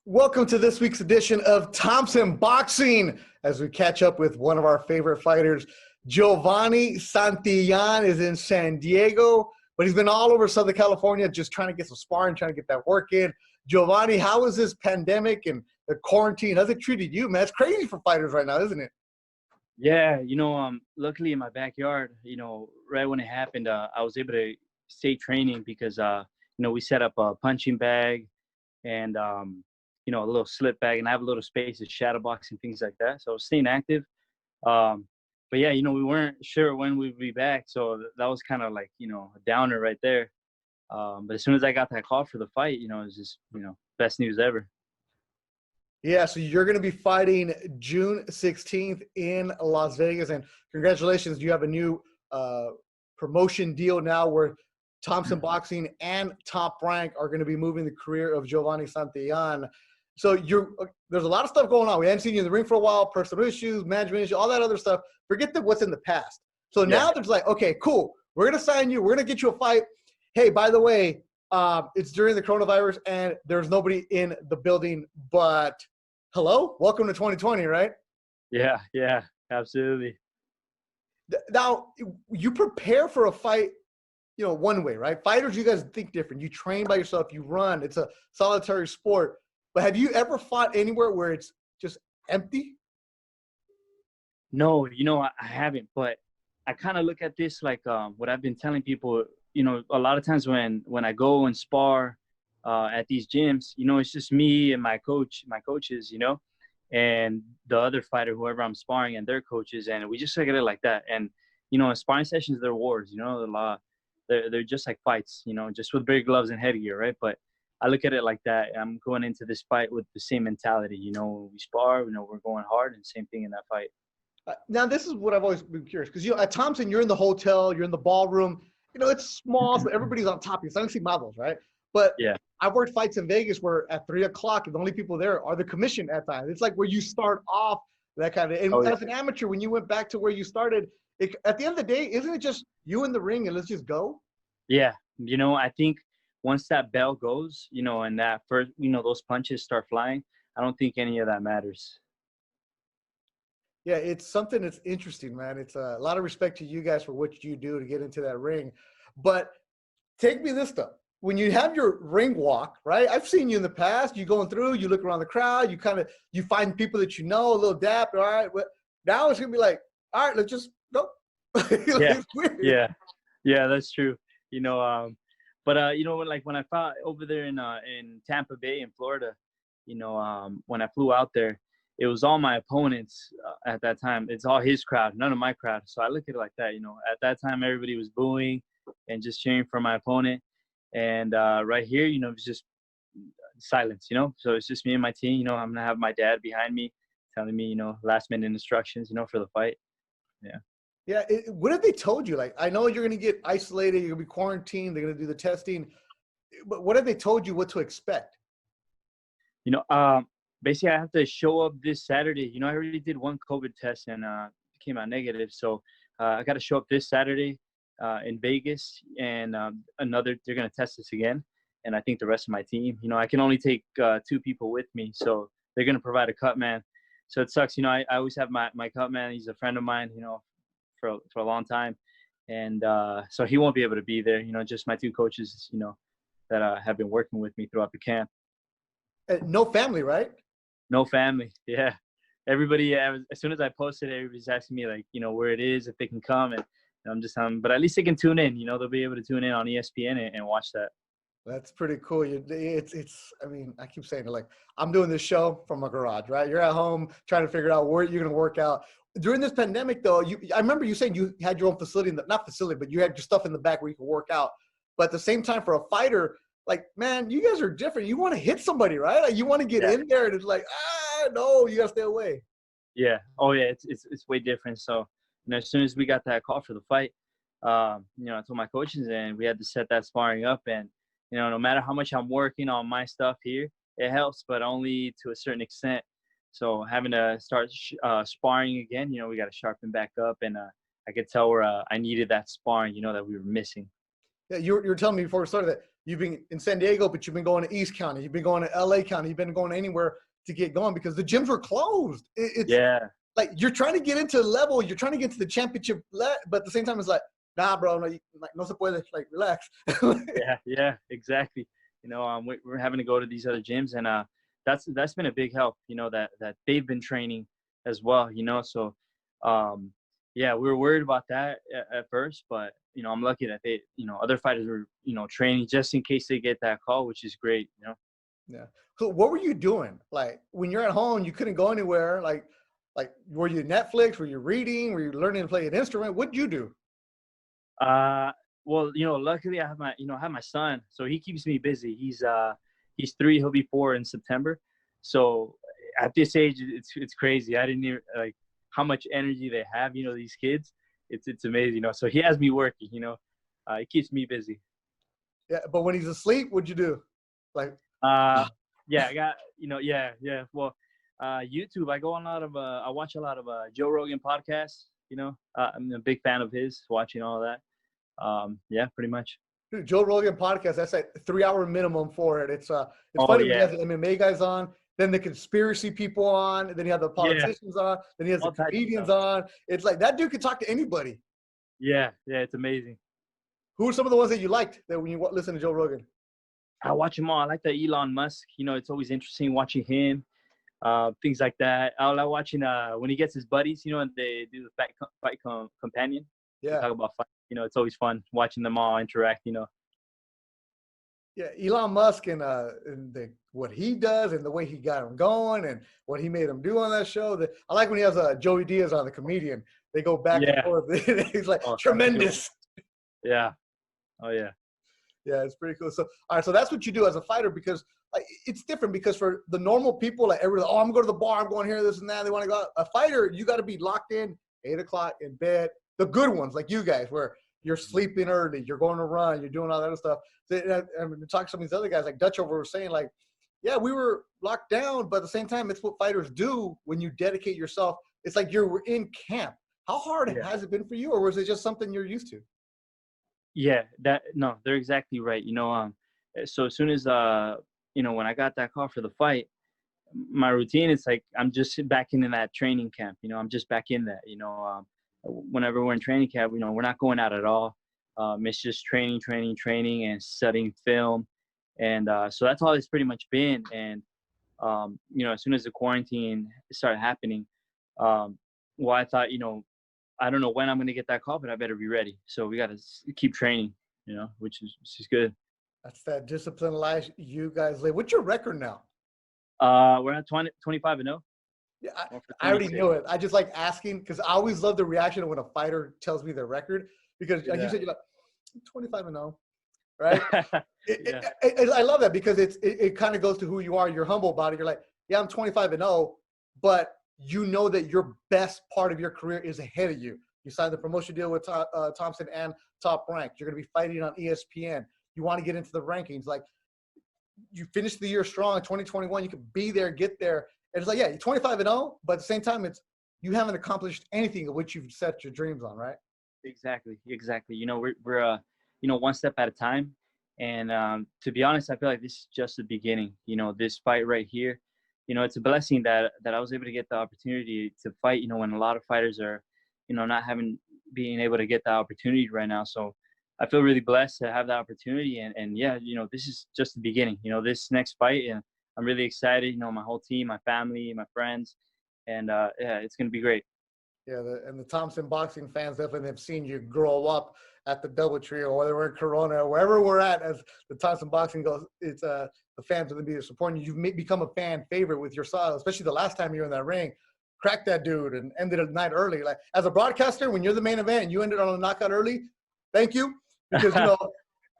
Welcome to this week's edition of Thompson Boxing as we catch up with one of our favorite fighters. Giovani Santillan is in San Diego, but he's been all over Southern California just trying to get some sparring, trying to get that work in. Giovani, how is this pandemic and the quarantine? How's it treated you, man? It's crazy for fighters right now, isn't it? Yeah, luckily in my backyard, right when it happened, I was able to stay training because, we set up a punching bag and, a little slip bag, and I have a little space to shadow box and things like that. So I was staying active. Um, but yeah, we weren't sure when we'd be back. So that was kind of like, a downer right there. But as soon as I got that call for the fight, it was just, best news ever. Yeah, so you're going to be fighting June 16th in Las Vegas, and congratulations, you have a new promotion deal now where Thompson Boxing and Top Rank are going to be moving the career of Giovani Santillan. So there's a lot of stuff going on. We haven't seen you in the ring for a while, personal issues, management issues, all that other stuff. Forget what's in the past. So now there's like, okay, cool. We're going to sign you. We're going to get you a fight. Hey, by the way, it's during the coronavirus and there's nobody in the building, but hello, welcome to 2020, right? Yeah, absolutely. Now, you prepare for a fight, one way, right? Fighters, you guys think different. You train by yourself. You run. It's a solitary sport. But have you ever fought anywhere where it's just empty? No, I haven't. But I kind of look at this like what I've been telling people. A lot of times when I go and spar at these gyms, it's just me and my coaches, and the other fighter, whoever I'm sparring, and their coaches, and we just look at it like that. And in sparring sessions, they're wars. They're just like fights. Just with big gloves and headgear, right? But I look at it like that. I'm going into this fight with the same mentality. When we spar, we're going hard, and same thing in that fight. Now, this is what I've always been curious because at Thompson, you're in the hotel, you're in the ballroom. It's small, so everybody's on top of you. So I don't see models, right? But yeah, I've worked fights in Vegas where at 3 o'clock, the only people there are the commission at times. It's like where you start off, that kind of. And as an amateur, when you went back to where you started, at the end of the day, isn't it just you in the ring and let's just go? Yeah, I think once that bell goes, and that first, those punches start flying, I don't think any of that matters. Yeah, it's something that's interesting, man. It's a lot of respect to you guys for what you do to get into that ring. But take me this stuff. When you have your ring walk, right? I've seen you in the past. You going through, you look around the crowd, you find people that you know, a little dap. All right, but now it's gonna be like, all right, let's just go. Yeah, that's true. But when I fought over there in Tampa Bay in Florida, when I flew out there, it was all my opponents at that time. It's all his crowd, none of my crowd. So I look at it like that. At that time, everybody was booing and just cheering for my opponent. And right here, it's just silence, So it's just me and my team. I'm going to have my dad behind me telling me, last minute instructions, for the fight. Yeah. Yeah. What have they told you? Like, I know you're going to get isolated. You're going to be quarantined. They're going to do the testing. But what have they told you what to expect? Basically, I have to show up this Saturday. I already did one COVID test and it came out negative. So I got to show up this Saturday in Vegas, and they're going to test us again. And I think the rest of my team, I can only take 2 people with me. So they're going to provide a cut man. So it sucks. I always have my cut man. He's a friend of mine, for a long time. And so he won't be able to be there, just my 2 coaches, that have been working with me throughout the camp. No family, right? No family. Yeah. Everybody, as soon as I posted, everybody's asking me, like, where it is, if they can come. And I'm just, but at least they can tune in. They'll be able to tune in on ESPN and watch that. That's pretty cool. I mean, I keep saying it, like, I'm doing this show from my garage, right? You're at home trying to figure out where you're going to work out. During this pandemic, though, I remember you saying you had your own facility, not facility, but you had your stuff in the back where you could work out. But at the same time, for a fighter, like, man, you guys are different. You want to hit somebody, right? Like, you want to get in there, and it's like, no, you got to stay away. Yeah. Oh, yeah. It's way different. So, as soon as we got that call for the fight, I told my coaches, and we had to set that sparring up. And, no matter how much I'm working on my stuff here, it helps, but only to a certain extent. So having to start sparring again, we got to sharpen back up. And I could tell where I needed that sparring, that we were missing. Yeah, you were telling me before we started that you've been in San Diego, but you've been going to East County, you've been going to LA County, you've been going anywhere to get going because the gyms were closed. It's like you're trying to get into a level, you're trying to get to the championship, but at the same time, it's like, nah, bro, no, no se puede, like, relax. Yeah, exactly. You know, we're having to go to these other gyms, and that's been a big help. You know, that they've been training as well. You know, so yeah, we were worried about that at first, but you know, I'm lucky that they, you know, other fighters were, you know, training just in case they get that call, which is great. You know. Yeah. So what were you doing? Like when you're at home, you couldn't go anywhere. Like were you Netflix? Were you reading? Were you learning to play an instrument? What'd you do? Well, you know, luckily I have my son, so he keeps me busy. He's 3, he'll be 4 in September. So at this age, it's crazy. I didn't even like how much energy they have. You know, these kids, it's amazing. You know, so he has me working. You know, it keeps me busy. Yeah, but when he's asleep, what'd you do? Like, yeah, I got, you know, yeah. Well, YouTube, I watch a lot of Joe Rogan podcasts. You know, I'm a big fan of his. Watching all of that. Yeah, pretty much. dude, Joe Rogan podcast, that's like 3-hour minimum for it. It's Oh funny when he yeah, has the MMA guys on, then the conspiracy people on, and then you have the yeah, politicians on, then he has the all types of comedians stuff. on. It's like that dude could talk to anybody. Yeah, it's amazing. Who are some of the ones that you liked that when you listen to Joe Rogan? I watch them all. I like the Elon Musk. You know, it's always interesting watching him. Things like that. I like watching when he gets his buddies. You know, and they do the fight companion. They Yeah. talk about fight. You know, it's always fun watching them all interact. You know. Yeah, Elon Musk and what he does and the way he got him going and what he made him do on that show. I like when he has Joey Diaz on, the comedian. They go back and Yeah. forth. He's like, Oh, tremendous. yeah. Oh yeah. Yeah, it's pretty cool. So, all right, so that's what you do as a fighter because it's different because for the normal people, like everyone, oh, I'm going to the bar, I'm going here, this and that. They want to go out. A fighter, you got to be locked in, 8 o'clock in bed. The good ones, like you guys, where you're sleeping early, you're going to run, you're doing all that other stuff. I'm talking to some of these other guys, like Dutch over was saying, like, yeah, we were locked down, but at the same time, it's what fighters do when you dedicate yourself. It's like you're in camp. How hard has it been for you, or was it just something you're used to? Yeah, no, they're exactly right. You know, so as soon as you know, when I got that call for the fight, my routine is like I'm just back in that training camp. You know, I'm just back in that. You know, whenever we're in training camp, you know, we're not going out at all. It's just training, and studying film, and so that's all it's pretty much been. And you know, as soon as the quarantine started happening, well, I thought, you know, I don't know when I'm going to get that call, but I better be ready. So we got to keep training, you know, which is good. That's that discipline life you guys live. What's your record now? We're at 25-0. Yeah, I already 26. knew it. I just like asking because I always love the reaction when a fighter tells me their record because like you said, you're like 25-0, right? I love that because it kind of goes to who you are. You're humble about it. You're like, yeah, I'm 25-0, but you know that your best part of your career is ahead of you. You signed the promotion deal with Thompson and Top Rank. You're going to be fighting on ESPN. You want to get into the rankings. Like, you finished the year strong in 2021. You could be there, get there. And it's like, yeah, you're 25-0, but at the same time, it's you haven't accomplished anything of which you've set your dreams on, right? Exactly. You know, we're you know, one step at a time. And to be honest, I feel like this is just the beginning. You know, this fight right here, you know, it's a blessing that I was able to get the opportunity to fight, you know, when a lot of fighters are, you know, not being able to get the opportunity right now. So I feel really blessed to have that opportunity. And yeah, you know, this is just the beginning, you know, this next fight. And I'm really excited, you know, my whole team, my family, my friends. And yeah, it's going to be great. Yeah, and the Thompson boxing fans definitely have seen you grow up at the DoubleTree or whether we're in Corona or wherever we're at as the Thompson boxing goes. It's the fans are going to be supporting you. You've become a fan favorite with your style, especially the last time you were in that ring. Cracked that dude and ended the night early. Like as a broadcaster, when you're the main event and you ended on a knockout early, thank you because you know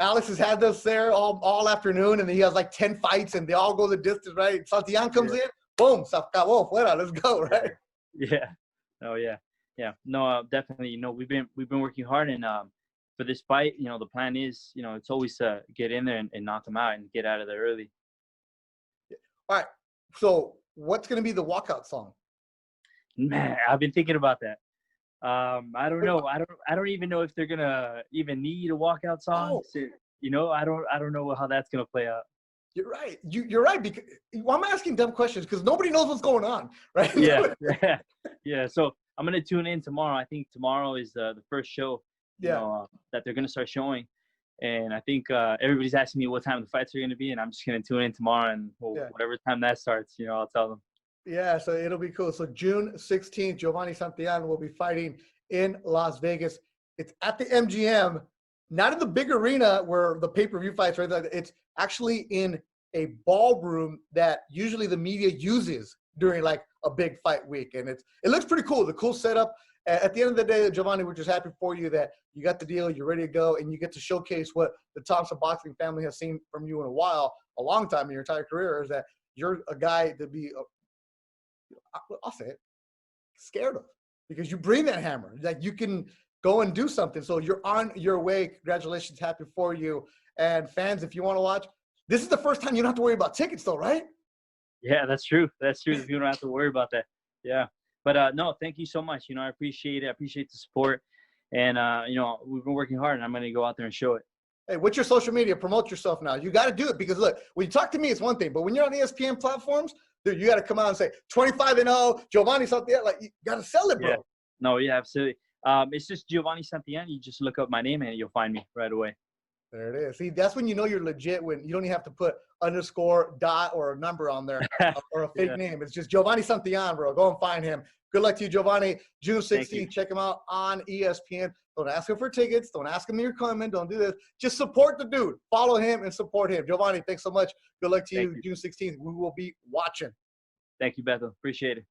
Alex has had us there all afternoon and he has like 10 fights and they all go the distance, right? Santillan comes in, boom, se acabó, fuera, let's go, right? Yeah. Oh yeah. No, definitely. You know, we've been working hard, and for this fight, you know, the plan is, you know, it's always to get in there and knock them out and get out of there early. All right. So, what's going to be the walkout song? Man, I've been thinking about that. I don't know. I don't even know if they're gonna even need a walkout song. Oh, I don't know how that's gonna play out. You're right. You're right. Because I'm asking dumb questions because nobody knows what's going on, right? Yeah, yeah, yeah. So I'm gonna tune in tomorrow. I think tomorrow is the first show, Yeah. that they're gonna start showing, and I think everybody's asking me what time the fights are gonna be, and I'm just gonna tune in tomorrow, and Yeah. whatever time that starts, I'll tell them. Yeah, so it'll be cool. So June 16th, Giovani Santillan will be fighting in Las Vegas. It's at the MGM, not in the big arena where the pay-per-view fights, right? It's actually in a ballroom that usually the media uses during like a big fight week. And it looks pretty cool. The cool setup. At the end of the day, Giovani, we're just happy for you that you got the deal, you're ready to go, and you get to showcase what the Thompson boxing family has seen from you in a long time in your entire career, is that you're a guy to be I'll say it, scared of, because you bring that hammer. Like, you can go and do something. So you're on your way. Congratulations. Happy for you. And fans, if you want to watch, this is the first time you don't have to worry about tickets though, right? Yeah, that's true. That's true. You don't have to worry about that. Yeah. But no, thank you so much. I appreciate it. I appreciate the support. And, we've been working hard, and I'm going to go out there and show it. Hey, what's your social media? Promote yourself now. You got to do it, because look, when you talk to me, it's one thing, but when you're on ESPN platforms, dude, you got to come out and say 25-0, Giovani Santillan. Like, you got to sell it, bro. Yeah. No, yeah, absolutely. It's just Giovani Santillan. You just look up my name and you'll find me right away. There it is. See, that's when you know you're legit, when you don't even have to put underscore, dot, or a number on there or a fake name. It's just Giovani Santillan, bro. Go and find him. Good luck to you, Giovani. June 16th, check him out on ESPN. Don't ask him for tickets. Don't ask him you're coming. Don't do this. Just support the dude. Follow him and support him. Giovani, thanks so much. Good luck to you. June 16th. We will be watching. Thank you, Beto. Appreciate it.